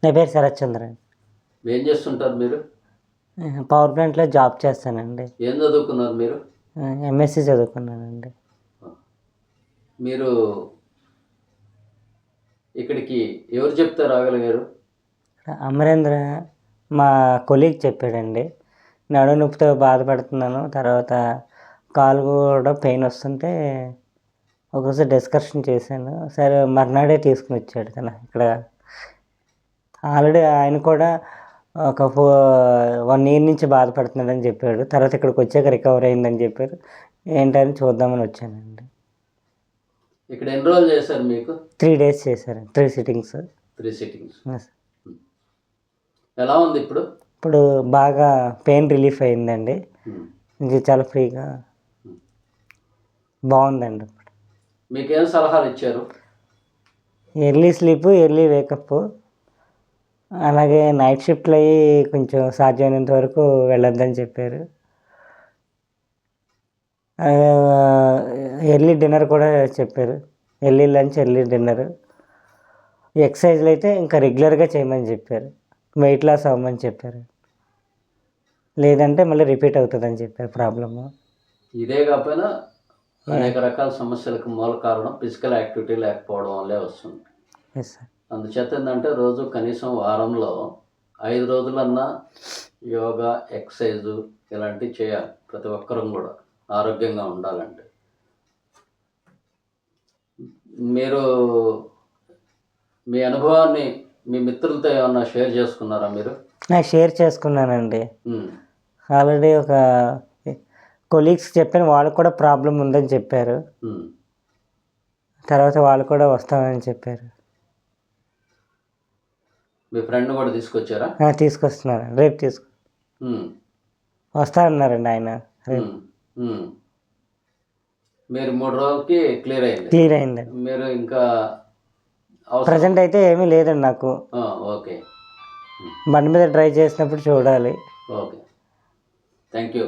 నా పేరు శరత్ చంద్ర. ఏం చేస్తుంటారు మీరు? పవర్ ప్లాంట్లో జాబ్ చేస్తానండి. ఏం చదువుకున్నారు మీరు? ఎంఎస్సి చదువుకున్నానండి. మీరు ఇక్కడికి ఎవరు చెప్తే రాగలిగారు? అమరేంద్ర మా కొలీగ్ చెప్పాడండి. నడుము నొప్పితో బాధపడుతున్నాను, తర్వాత కాలు కూడా పెయిన్ వస్తుంటే ఒకసారి డిస్కషన్ చేశాను. సరే మర్నాడే తీసుకుని వచ్చాడు తను. ఇక్కడ ఆల్రెడీ ఆయన కూడా ఒక 1 year నుంచి బాధపడుతున్నాడని చెప్పాడు. తర్వాత ఇక్కడికి వచ్చాక రికవర్ అయిందని చెప్పారు. ఏంటని చూద్దామని వచ్చానండి. ఇక్కడ ఎన్ని రోజులు చేశారు మీకు? 3 days చేశారు. 3 sittings. 3 sittings. ఎలా ఉంది ఇప్పుడు? ఇప్పుడు బాగా పెయిన్ రిలీఫ్ అయిందండి. ఇది చాలా ఫ్రీగా బాగుందండి. మీకేం సలహాలు ఇచ్చారు? ఎర్లీ స్లీప్, ఎర్లీ వేకప్, అలాగే నైట్ షిఫ్ట్లు అయ్యి కొంచెం సాధ్యమైనంత వరకు వెళ్ళొద్దని చెప్పారు. ఎర్లీ డిన్నర్ కూడా చెప్పారు. Early lunch, early dinner. ఎక్సర్సైజ్లు అయితే ఇంకా రెగ్యులర్గా చేయమని చెప్పారు. వెయిట్ లాస్ అవ్వమని చెప్పారు. లేదంటే మళ్ళీ రిపీట్ అవుతుందని చెప్పారు ప్రాబ్లము. ఇదే కాకపోయినా అనేక రకాల సమస్యలకు మూల కారణం ఫిజికల్ యాక్టివిటీ లేకపోవడం వల్లే వస్తుంది. Yes sir. అందుచేత ఏంటంటే రోజు కనీసం వారంలో 5 రోజులన్నా యోగా, ఎక్సర్సైజు ఇలాంటివి చేయాలి. ప్రతి ఒక్కరం కూడా ఆరోగ్యంగా ఉండాలంటే. మీరు మీ అనుభవాన్ని మీ మిత్రులతో ఏమన్నా షేర్ చేసుకున్నారా మీరు? షేర్ చేసుకున్నానండి. ఆల్రెడీ ఒక కొలీగ్స్ చెప్పాను, వాళ్ళకు కూడా ప్రాబ్లం ఉందని చెప్పారు. తర్వాత వాళ్ళు కూడా వస్తామని చెప్పారు. మీ ఫ్రెండ్ కూడా తీసుకొచ్చారా? తీసుకొస్తున్నారు. రేపు వస్తా అన్నారండి ఆయన. మీరు 3 రోజులకి క్లియర్ అయిందండి. మీరు ఇంకా ప్రజెంట్ అయితే ఏమీ లేదండి నాకు. ఓకే. బండి మీద డ్రైవ్ చేసినప్పుడు చూడాలి. ఓకే. Thank you.